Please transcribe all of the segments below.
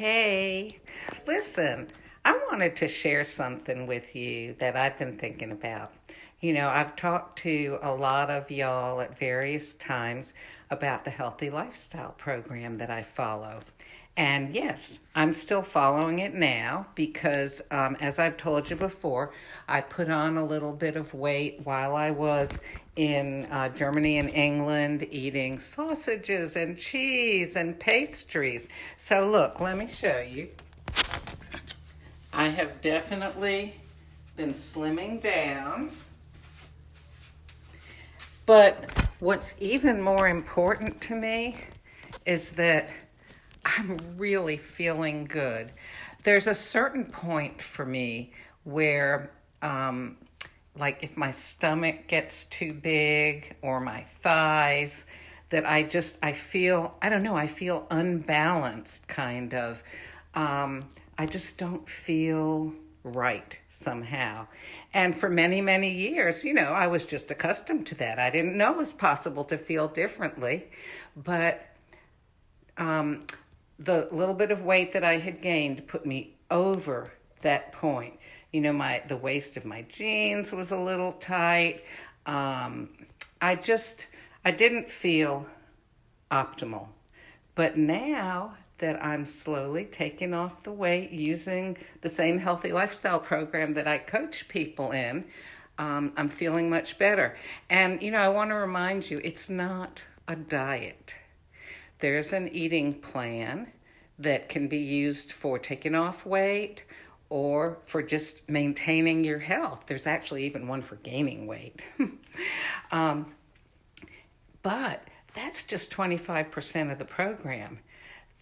Hey, listen, I wanted to share something with you that I've been thinking about. I've talked to a lot of y'all at various times about the Healthy Lifestyle program that I follow. And yes, I'm still following it now because, as I've told you before, I put on a little bit of weight while I was in Germany and England eating sausages and cheese and pastries. So, look, let me show you. I have definitely been slimming down. But what's even more important to me is that I'm really feeling good. There's a certain point for me where, like, if my stomach gets too big or my thighs, that I feel, I don't know, I feel unbalanced, kind of. I just don't feel right somehow. And for many, many years, I was just accustomed to that. I didn't know it was possible to feel differently. But the little bit of weight that I had gained put me over that point. The waist of my jeans was a little tight. I didn't feel optimal. But now that I'm slowly taking off the weight using the same healthy lifestyle program that I coach people in, I'm feeling much better. And, I want to remind you, it's not a diet. There's an eating plan that can be used for taking off weight or for just maintaining your health. There's actually even one for gaining weight. But that's just 25% of the program.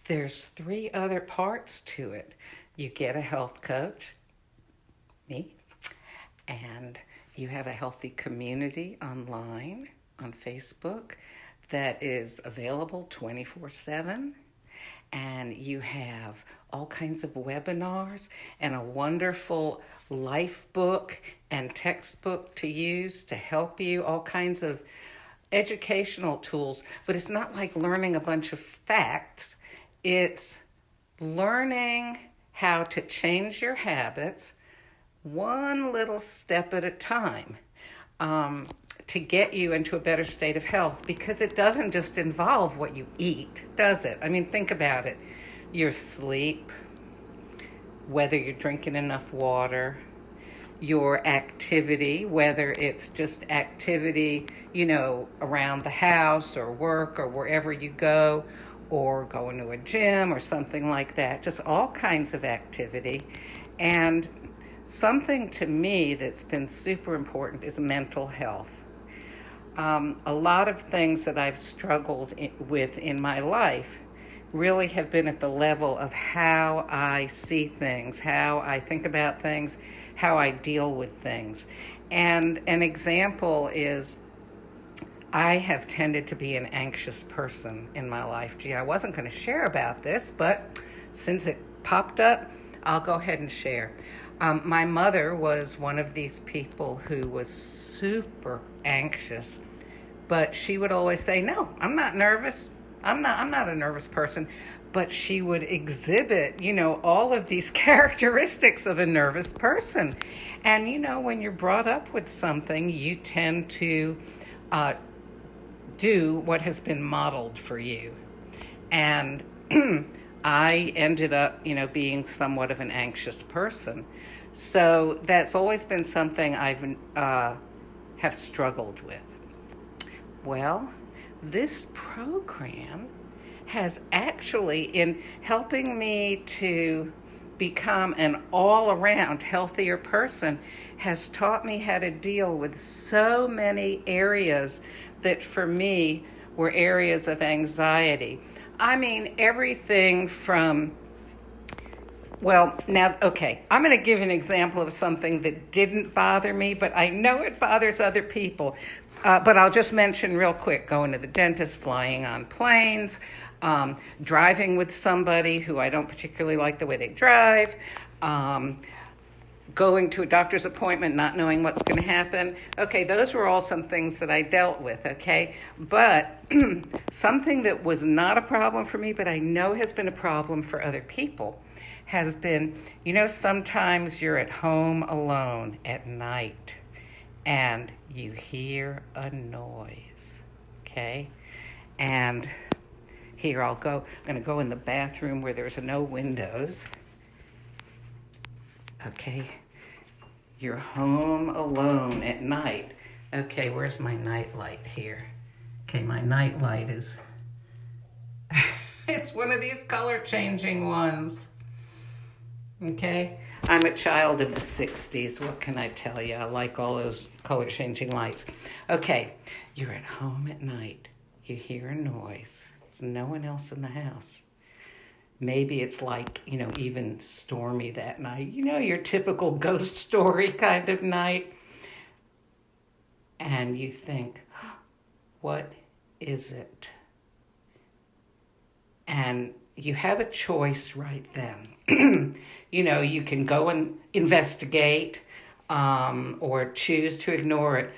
There's three other parts to it. You get a health coach, me, and you have a healthy community online on Facebook that is available 24/7. And you have all kinds of webinars and a wonderful life book and textbook to use to help you, all kinds of educational tools. But it's not like learning a bunch of facts. It's learning how to change your habits one little step at a time, to get you into a better state of health, because it doesn't just involve what you eat, does it? I mean, think about it. Your sleep, whether you're drinking enough water, your activity, whether it's just activity, around the house or work or wherever you go, or going to a gym or something like that, just all kinds of activity. And something to me that's been super important is mental health. A lot of things that I've struggled with in my life really have been at the level of how I see things, how I think about things, how I deal with things. And an example is I have tended to be an anxious person in my life. Gee, I wasn't going to share about this, but since it popped up, I'll go ahead and share. My mother was one of these people who was super anxious, but she would always say, "No, I'm not nervous. I'm not a nervous person." But she would exhibit, all of these characteristics of a nervous person. And, when you're brought up with something, you tend to do what has been modeled for you. And I ended up, being somewhat of an anxious person. So that's always been something I've have struggled with. Well, this program has actually, in helping me to become an all-around healthier person, has taught me how to deal with so many areas that for me were areas of anxiety. I mean, everything from, well, now, okay, I'm going to give an example of something that didn't bother me, but I know it bothers other people. But I'll just mention real quick, going to the dentist, flying on planes, driving with somebody who I don't particularly like the way they drive, going to a doctor's appointment, not knowing what's going to happen. Okay, those were all some things that I dealt with, okay? But something that was not a problem for me, but I know has been a problem for other people, has been, sometimes you're at home alone at night and you hear a noise, okay? And here I'm going to go in the bathroom where there's no windows. Okay, you're home alone at night. Okay, where's my night light here? Okay, my night light is, it's one of these color changing ones. Okay, I'm a child of the 60s. What can I tell you? I like all those color changing lights. Okay, you're at home at night. You hear a noise. There's no one else in the house. Maybe it's like, even stormy that night. Your typical ghost story kind of night. And you think, what is it? And you have a choice right then. You can go and investigate or choose to ignore it.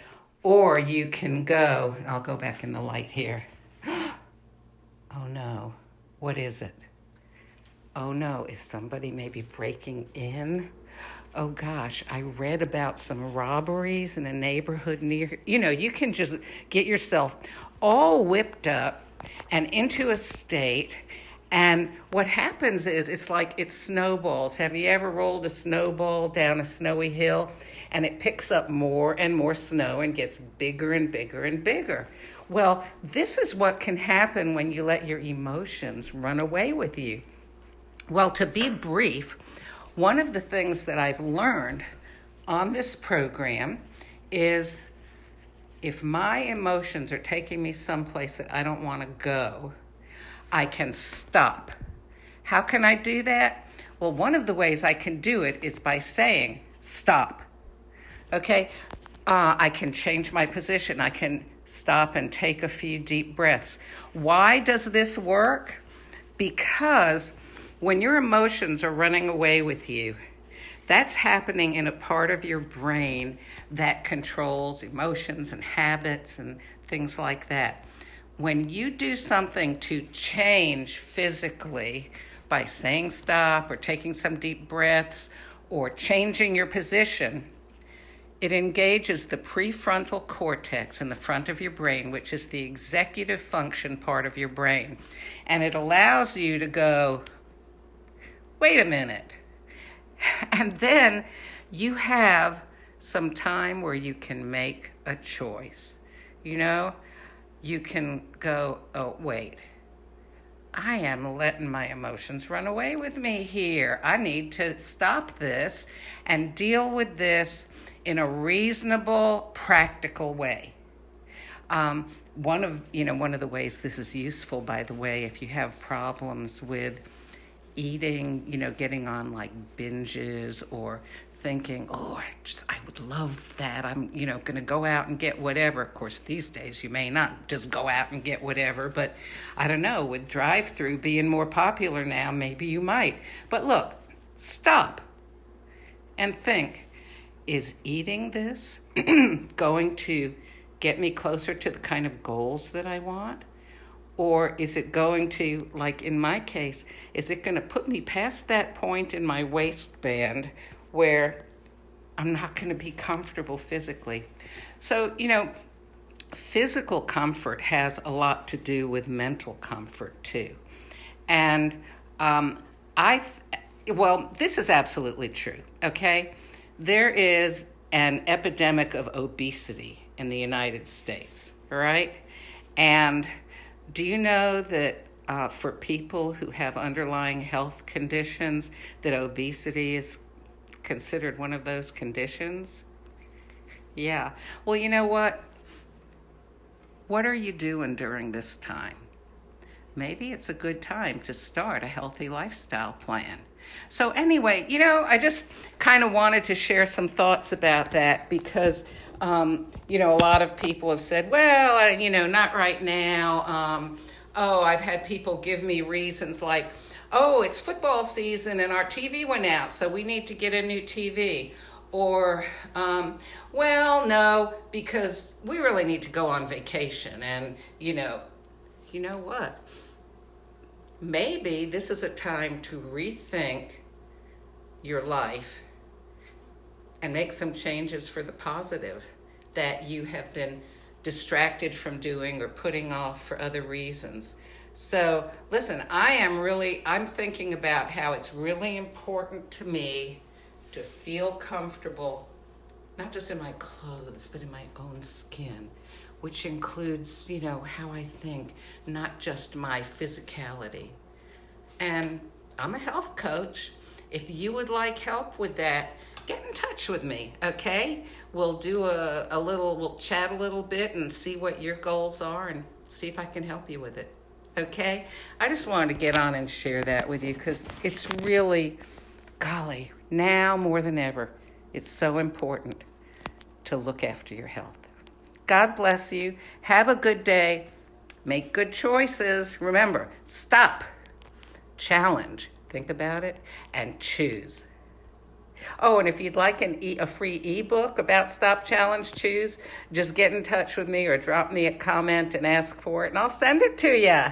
Or you can go, I'll go back in the light here. Oh no, what is it? Oh no, is somebody maybe breaking in? Oh gosh, I read about some robberies in a neighborhood near, you can just get yourself all whipped up and into a state. And what happens is it's like it snowballs. Have you ever rolled a snowball down a snowy hill and it picks up more and more snow and gets bigger and bigger and bigger? Well, this is what can happen when you let your emotions run away with you. Well, to be brief, one of the things that I've learned on this program is if my emotions are taking me someplace that I don't want to go, I can stop. How can I do that? Well, one of the ways I can do it is by saying, stop. Okay? I can change my position. I can stop and take a few deep breaths. Why does this work? Because when your emotions are running away with you, that's happening in a part of your brain that controls emotions and habits and things like that. When you do something to change physically by saying stop or taking some deep breaths or changing your position, it engages the prefrontal cortex in the front of your brain, which is the executive function part of your brain. And it allows you to go, wait a minute. And then you have some time where you can make a choice. You can go, oh, wait. I am letting my emotions run away with me here. I need to stop this and deal with this in a reasonable, practical way. One of the ways this is useful, by the way, if you have problems with eating, getting on like binges or thinking, I would love that. I'm, going to go out and get whatever. Of course, these days you may not just go out and get whatever, but I don't know, with drive-through being more popular now, maybe you might. But look, stop and think, is eating this going to get me closer to the kind of goals that I want? Or is it going to, like in my case, is it going to put me past that point in my waistband where I'm not going to be comfortable physically? So, physical comfort has a lot to do with mental comfort too. And this is absolutely true, okay? There is an epidemic of obesity in the United States, all right? And do you know that for people who have underlying health conditions, that obesity is considered one of those conditions? Yeah. Well, you know what? What are you doing during this time? Maybe it's a good time to start a healthy lifestyle plan. So anyway, I just kind of wanted to share some thoughts about that because a lot of people have said, well, not right now. I've had people give me reasons like, oh, it's football season and our TV went out, so we need to get a new TV. Or, well, no, because we really need to go on vacation. And, you know what? Maybe this is a time to rethink your life and make some changes for the positive that you have been distracted from doing or putting off for other reasons. So listen, I'm thinking about how it's really important to me to feel comfortable, not just in my clothes, but in my own skin, which includes, how I think, not just my physicality. And I'm a health coach. If you would like help with that, get in touch with me, okay? We'll do we'll chat a little bit and see what your goals are and see if I can help you with it, okay? I just wanted to get on and share that with you because it's really, golly, now more than ever, it's so important to look after your health. God bless you. Have a good day. Make good choices. Remember, stop, challenge, think about it, and choose. Oh, and if you'd like a free ebook about Stop, Challenge, Choose, just get in touch with me or drop me a comment and ask for it, and I'll send it to you.